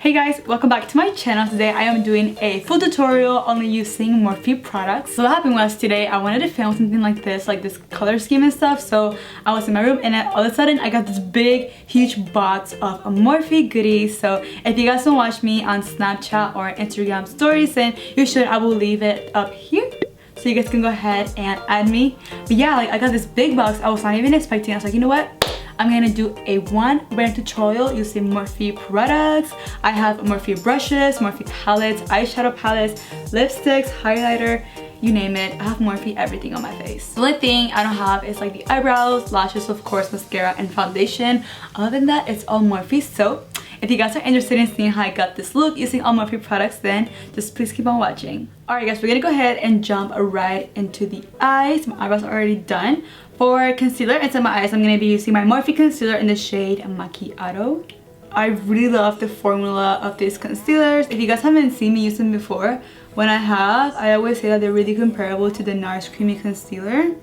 Hey guys, welcome back to my channel. Today I am doing a full tutorial only using Morphe products. So what happened was today I wanted to film something like this color scheme and stuff. So I was in my room and then all of a sudden I got this big huge box of Morphe goodies. So if you guys don't watch me on Snapchat or Instagram stories, then you should. I will leave it up here so you guys can go ahead and add me. But yeah, I got this big box. I was not even expecting. I was like, you know what? I'm gonna do a one brand tutorial using Morphe products. I have Morphe brushes, Morphe palettes, eyeshadow palettes, lipsticks, highlighter, you name it. I have Morphe everything on my face. The only thing I don't have is like the eyebrows, lashes, of course, mascara, and foundation. Other than that, it's all Morphe. So if you guys are interested in seeing how I got this look using all Morphe products, then just please keep on watching. Alright guys, we're gonna go ahead and jump right into the eyes. My eyebrows are already done. For concealer inside my eyes, I'm going to be using my Morphe concealer in the shade Macchiato. I really love the formula of these concealers. If you guys haven't seen me use them before, when I have, I always say that they're really comparable to the NARS Creamy Concealer.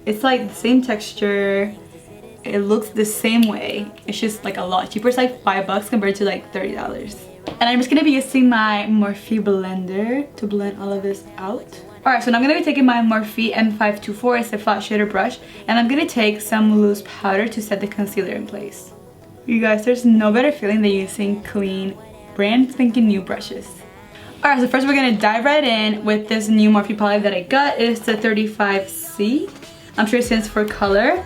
It's like the same texture. It looks the same way. It's just like a lot cheaper. It's like $5 compared to like $30. And I'm just going to be using my Morphe blender to blend all of this out. Alright, so now I'm going to be taking my Morphe M524, it's a flat shader brush, and I'm going to take some loose powder to set the concealer in place. You guys, there's no better feeling than using clean, brand spanking new brushes. Alright, so first we're going to dive right in with this new Morphe palette that I got. It is the 35C. I'm sure it stands for color.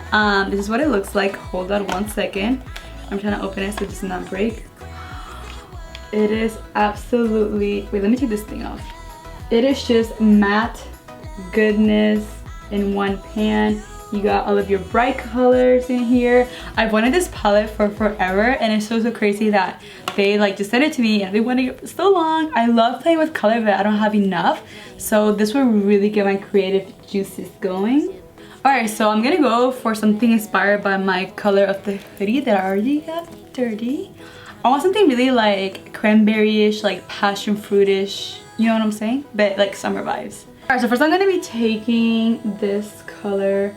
This is what it looks like. Hold on one second. I'm trying to open it so it does not break. It is absolutely... Wait, let me take this thing off. It is just matte goodness in one pan. You got all of your bright colors in here. I've wanted this palette for forever, and it's so crazy that they just sent it to me and they wanted it so long. I love playing with color, but I don't have enough. So this will really get my creative juices going. Alright, so I'm gonna go for something inspired by my color of the hoodie that I already got dirty. I want something really like cranberry-ish, like passion fruit-ish. You know what I'm saying? But like summer vibes. Alright, so first I'm going to be taking this color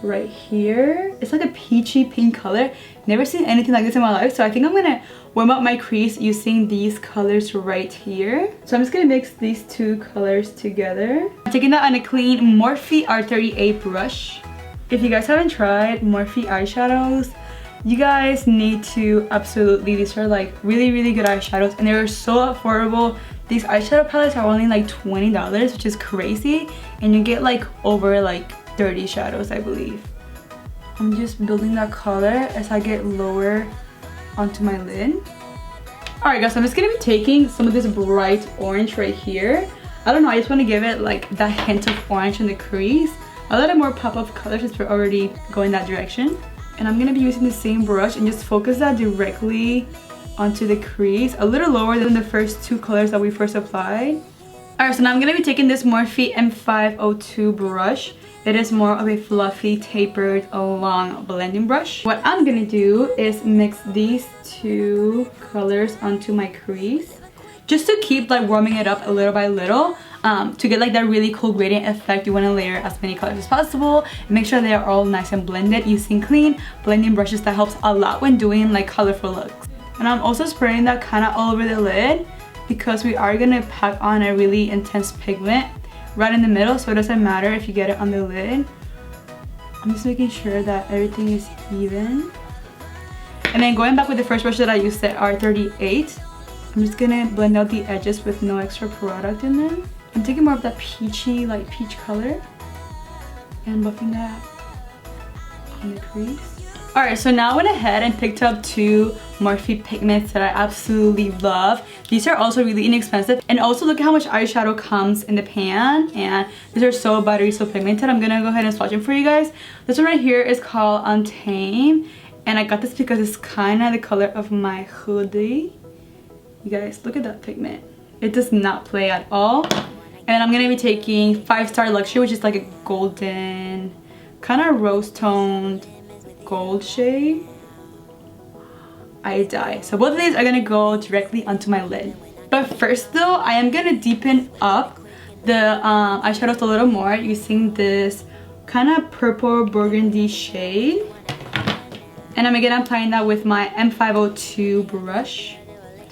right here. It's like a peachy pink color. Never seen anything like this in my life. So I think I'm going to warm up my crease using these colors right here. So I'm just going to mix these two colors together. I'm taking that on a clean Morphe R38 brush. If you guys haven't tried Morphe eyeshadows, you guys need to absolutely. These are like really good eyeshadows and they're so affordable. These eyeshadow palettes are only like $20, which is crazy, and you get like over like 30 shadows, I believe. I'm just building that color as I get lower onto my lid. Alright guys, so I'm just gonna be taking some of this bright orange right here. I don't know, I just want to give it like that hint of orange in the crease. A little more pop-up color since we're already going that direction. And I'm gonna be using the same brush and just focus that directly onto the crease, a little lower than the first two colors that we first applied. Alright, so now I'm going to be taking this Morphe M502 brush. It is more of a fluffy, tapered, long blending brush. What I'm going to do is mix these two colors onto my crease, just to keep like warming it up a little by little. To get like that really cool gradient effect, you want to layer as many colors as possible and make sure they are all nice and blended using clean blending brushes. That helps a lot when doing like colorful looks. And I'm also spraying that kind of all over the lid because we are going to pack on a really intense pigment right in the middle, so it doesn't matter if you get it on the lid. I'm just making sure that everything is even. And then going back with the first brush that I used, the R38, I'm just going to blend out the edges with no extra product in them. I'm taking more of that peachy, like peach color and buffing that on the crease. Alright, so now I went ahead and picked up two Morphe pigments that I absolutely love. These are also really inexpensive. And also look at how much eyeshadow comes in the pan. And these are so buttery, so pigmented. I'm gonna go ahead and swatch them for you guys. This one right here is called Untamed. And I got this because it's kind of the color of my hoodie. You guys, look at that pigment. It does not play at all. And I'm gonna be taking 5 Star Luxury, which is like a golden, kind of rose-toned gold shade. I die. So both of these are gonna go directly onto my lid. But first though, I am gonna deepen up the eyeshadows a little more using this kind of purple burgundy shade. And I'm again applying that with my M502 brush.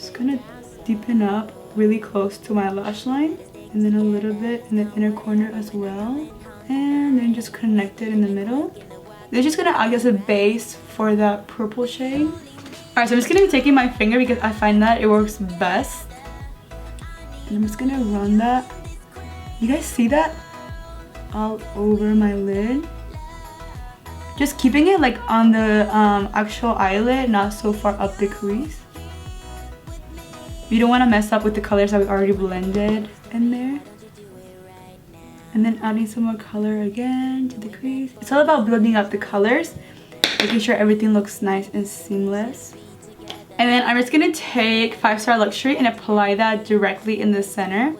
Just gonna deepen up really close to my lash line, and then a little bit in the inner corner as well, and then just connect it in the middle. This is just gonna act as a base for that purple shade. Alright, so I'm just gonna be taking my finger because I find that it works best. And I'm just gonna run that. You guys see that? All over my lid. Just keeping it like on the actual eyelid, not so far up the crease. You don't want to mess up with the colors that we already blended in there. And then adding some more color again to the crease. It's all about building up the colors, making sure everything looks nice and seamless. And then I'm just going to take 5 Star Luxury and apply that directly in the center.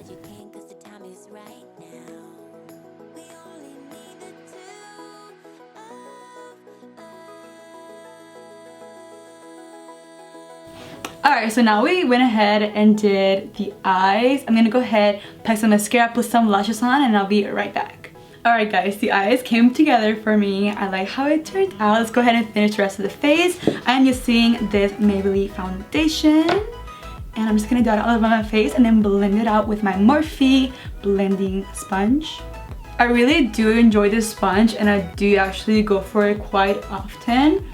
Alright, so now we went ahead and did the eyes. I'm gonna go ahead, pack some mascara, put some lashes on, and I'll be right back. Alright guys, the eyes came together for me. I like how it turned out. Let's go ahead and finish the rest of the face. I'm using this Maybelline foundation. And I'm just gonna dot it all over my face and then blend it out with my Morphe blending sponge. I really do enjoy this sponge and I do actually go for it quite often.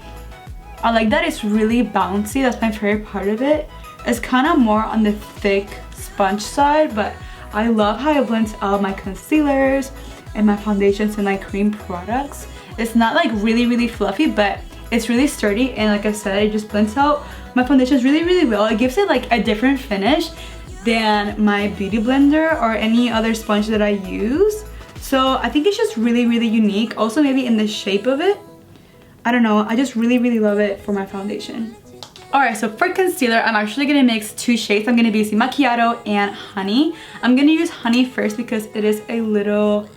I like that it's really bouncy. That's my favorite part of it. It's kind of more on the thick sponge side, but I love how it blends out my concealers and my foundations and my cream products. It's not like really fluffy, but it's really sturdy, and like I said, it just blends out my foundations really well. It gives it like a different finish than my beauty blender or any other sponge that I use. So I think it's just really unique. Also maybe in the shape of it. I don't know, I just really love it for my foundation. Alright, so for concealer, I'm actually going to mix 2 shades. I'm going to be using Macchiato and Honey. I'm going to use Honey first because it is a little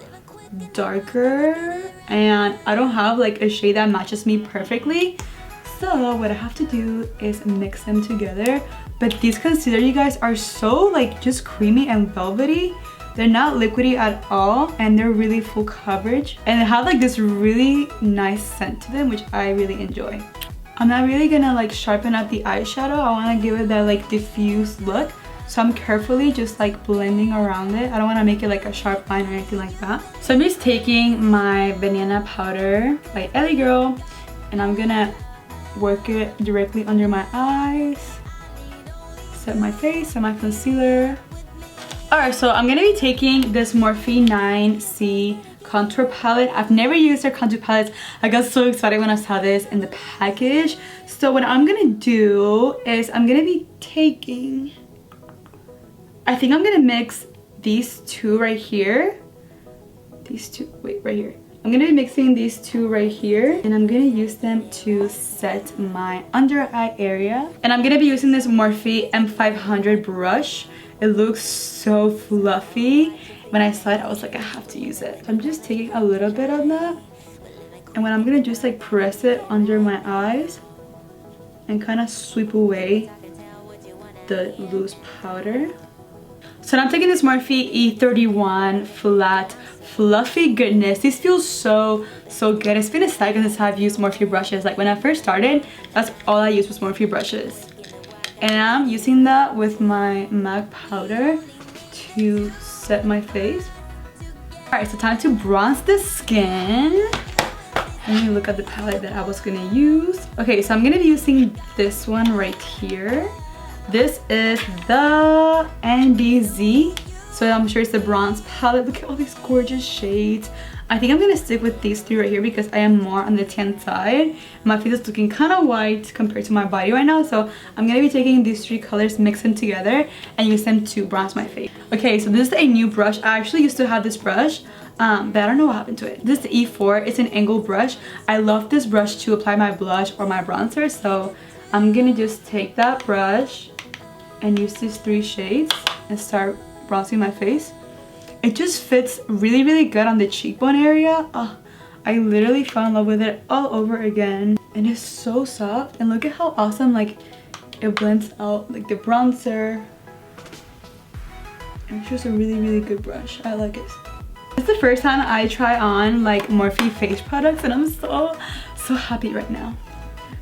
darker and I don't have like a shade that matches me perfectly. So what I have to do is mix them together. But these concealer, you guys, are so like just creamy and velvety. They're not liquidy at all, and they're really full coverage, and they have like this really nice scent to them, which I really enjoy. I'm not really gonna like sharpen up the eyeshadow. I want to give it that like diffuse look, so I'm carefully just like blending around it. I don't want to make it like a sharp line or anything like that. So I'm just taking my banana powder by Ellie Girl, and I'm gonna work it directly under my eyes, set my face, set my concealer. Alright, so I'm gonna be taking this Morphe 9C contour palette. I've never used their contour palettes. I got so excited when I saw this in the package. So what I'm gonna do is I'm gonna be taking, I think I'm gonna mix these 2 right here. These 2, wait, right here. I'm gonna be mixing these 2 right here, and I'm gonna use them to set my under eye area. And I'm gonna be using this Morphe M500 brush. It looks so fluffy. When I saw it, I was like, I have to use it. So I'm just taking a little bit of that, and when I'm gonna just like press it under my eyes and kind of sweep away the loose powder. So now I'm taking this Morphe E31 flat fluffy goodness. These feel so good. It's been a second since I've used Morphe brushes. Like when I first started, that's all I used was Morphe brushes. And I'm using that with my MAC powder to set my face. Alright, so time to bronze the skin. Let me look at the palette that I was gonna use. Okay, so I'm gonna be using this one right here. This is the NBZ. So I'm sure it's the bronze palette. Look at all these gorgeous shades. I think I'm gonna stick with these 3 right here because I am more on the tan side. My face is looking kind of white compared to my body right now, so I'm gonna be taking these 3 colors, mix them together, and use them to bronze my face. Okay, so this is a new brush. I actually used to have this brush, but I don't know what happened to it. This is the E4. It's an angled brush. I love this brush to apply my blush or my bronzer, so I'm gonna just take that brush and use these 3 shades and start bronzing my face. It just fits really good on the cheekbone area. Oh, I literally fell in love with it all over again. And it's so soft, and look at how awesome like it blends out like the bronzer. And it's just a really good brush. I like it. It's the first time I try on like Morphe face products, and I'm so happy right now.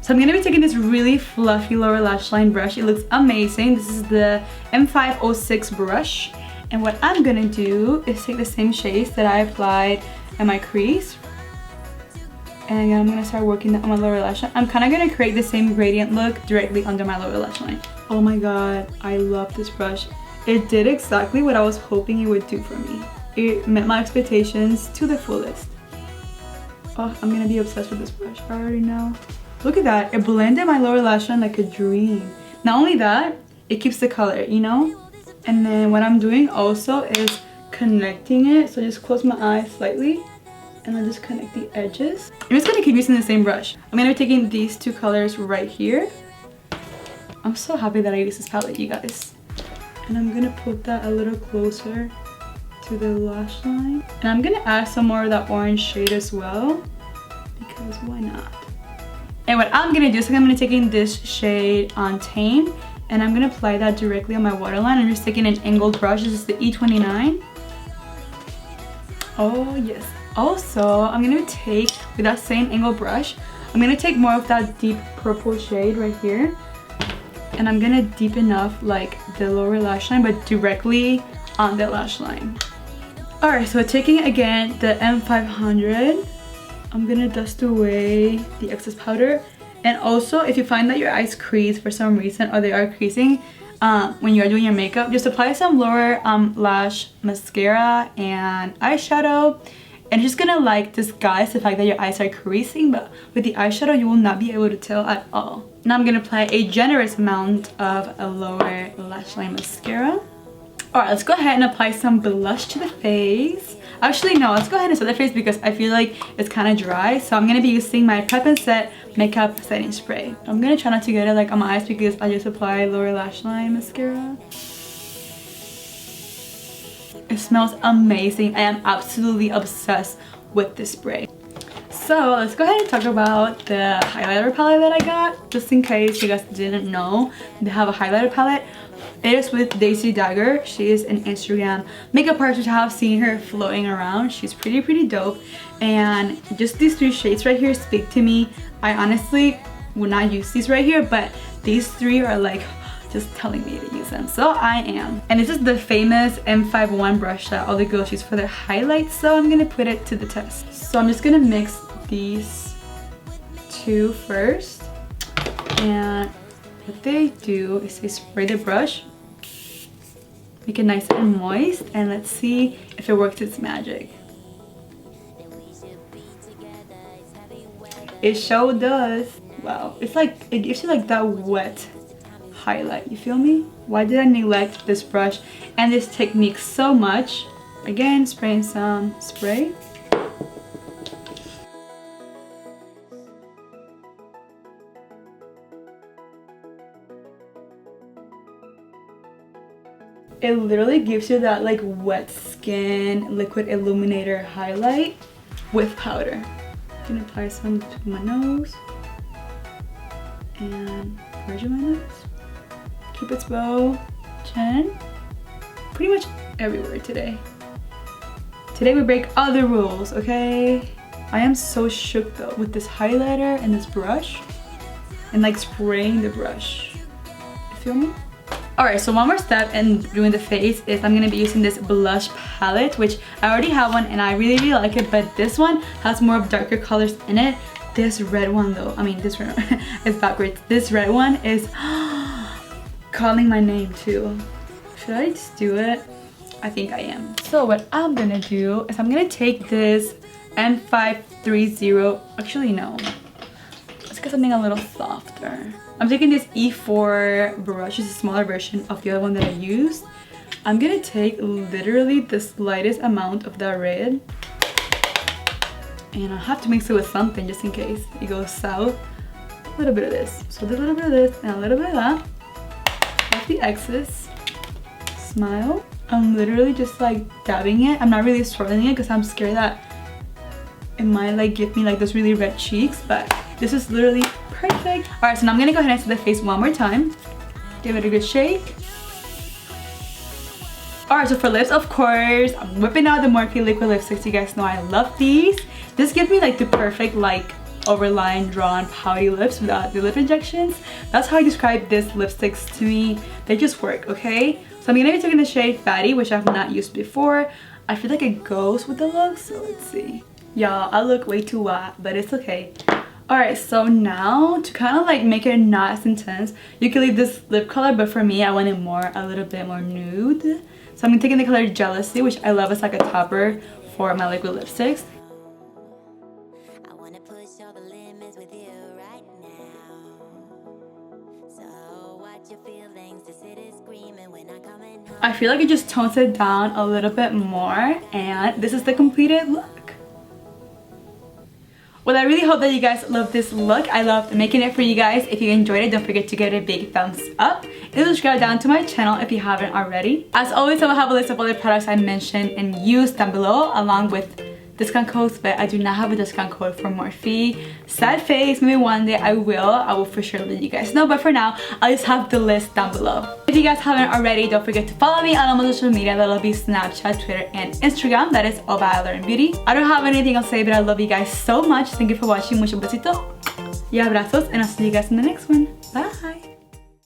So I'm gonna be taking this really fluffy lower lash line brush. It looks amazing. This is the M506 brush. And what I'm gonna do is take the same shades that I applied at my crease. And I'm gonna start working on my lower lash line. I'm kind of gonna create the same gradient look directly under my lower lash line. Oh my god, I love this brush. It did exactly what I was hoping it would do for me. It met my expectations to the fullest. Oh, I'm gonna be obsessed with this brush. I already know. Look at that. It blended my lower lash line like a dream. Not only that, it keeps the color, you know? And then what I'm doing also is connecting it. So just close my eyes slightly and then just connect the edges. I'm just gonna keep using the same brush. I'm gonna be taking these two colors right here. I'm so happy that I used this palette, you guys. And I'm gonna put that a little closer to the lash line. And I'm gonna add some more of that orange shade as well, because why not? And what I'm gonna do is I'm gonna take in this shade on Tame, and I'm gonna apply that directly on my waterline. I'm just taking an angled brush. This is the E29. Oh yes. Also, I'm gonna take, with that same angled brush, I'm gonna take more of that deep purple shade right here. And I'm gonna deepen up like the lower lash line, but directly on the lash line. Alright, so taking again the M500, I'm gonna dust away the excess powder. And also, if you find that your eyes crease for some reason, or they are creasing when you're doing your makeup, just apply some lower lash mascara and eyeshadow. And just gonna like disguise the fact that your eyes are creasing, but with the eyeshadow you will not be able to tell at all. Now I'm gonna apply a generous amount of a lower lash line mascara. Alright, let's go ahead and apply some blush to the face. Actually no, let's go ahead and set the face because I feel like it's kind of dry. So I'm gonna be using my Prep and Set makeup setting spray. I'm gonna try not to get it like on my eyes because I just applied lower lash line mascara. It smells amazing. I am absolutely obsessed with this spray. So let's go ahead and talk about the highlighter palette that I got. Just in case you guys didn't know, they have a highlighter palette. It is with Daisy Dagger. She is an Instagram makeup artist. I have seen her floating around. She's pretty dope. And just these three shades right here speak to me. I honestly would not use these right here, but these three are like just telling me to use them, so I am. And this is the famous M51 brush that all the girls use for their highlights, so I'm gonna put it to the test. So I'm just gonna mix these two first, and what they do is they spray the brush, make it nice and moist, and let's see if it works its magic. It sure does. Wow, it's like, it gives you like that wet highlight, you feel me? Why did I neglect this brush and this technique so much? Again, spraying some spray. It literally gives you that like wet skin liquid illuminator highlight with powder. I'm gonna apply some to my nose and where's my nose? Cupid's bow, chin, pretty much everywhere today. Today we break all the rules, okay? I am so shook though with this highlighter and this brush and like spraying the brush. You feel me? Alright, so one more step in doing the face is I'm gonna be using this blush palette, which I already have one and I really like it, but this one has more of darker colors in it. This red one though, I mean this red one is backwards. This red one is calling my name too. Should I just do it? I think I am. So what I'm gonna do is I'm gonna take this M530, actually no, let's get something a little softer. I'm taking this E4 brush, it's a smaller version of the other one that I used. I'm gonna take literally the slightest amount of that red, and I have to mix it with something just in case it goes south. A little bit of this, so a little bit of this and a little bit of that. Off the excess. Smile. I'm literally just like dabbing it. I'm not really swirling it because I'm scared that it might like give me like those really red cheeks, but this is literally perfect. Alright, so now I'm gonna go ahead and set the face one more time. Give it a good shake. Alright, so for lips, of course, I'm whipping out the Morphe liquid lipsticks. You guys know I love these. This gives me like the perfect like overline drawn pouty lips without the lip injections. That's how I describe these lipsticks to me. They just work, okay? So I'm gonna be taking the shade Fatty, which I've not used before. I feel like it goes with the look, so let's see. Y'all, I look way too white, but it's okay. Alright, so now to kind of like make it not as intense, you can leave this lip color, but for me I want it a little bit more nude. So I'm taking the color Jealousy, which I love as like a topper for my liquid lipsticks. I wanna push all the limits with you right now. So watch your feelings to sit and screaming when I come in home. I feel like it just tones it down a little bit more, and this is the completed look. Well, I really hope that you guys love this look. I loved making it for you guys. If you enjoyed it, don't forget to give it a big thumbs up and subscribe down to my channel if you haven't already. As always, I will have a list of all the products I mentioned and used down below, along with discount codes, but I do not have a discount code for Morphe. Sad face, maybe one day I will for sure let you guys know, but for now I'll just have the list down below. If you guys haven't already, don't forget to follow me on all my social media. That'll be Snapchat, Twitter, and Instagram. That is all by Loren Beauty. I don't have anything else to say, but I love you guys so much. Thank you for watching. Mucho besito y abrazos, and I'll see you guys in the next one. Bye.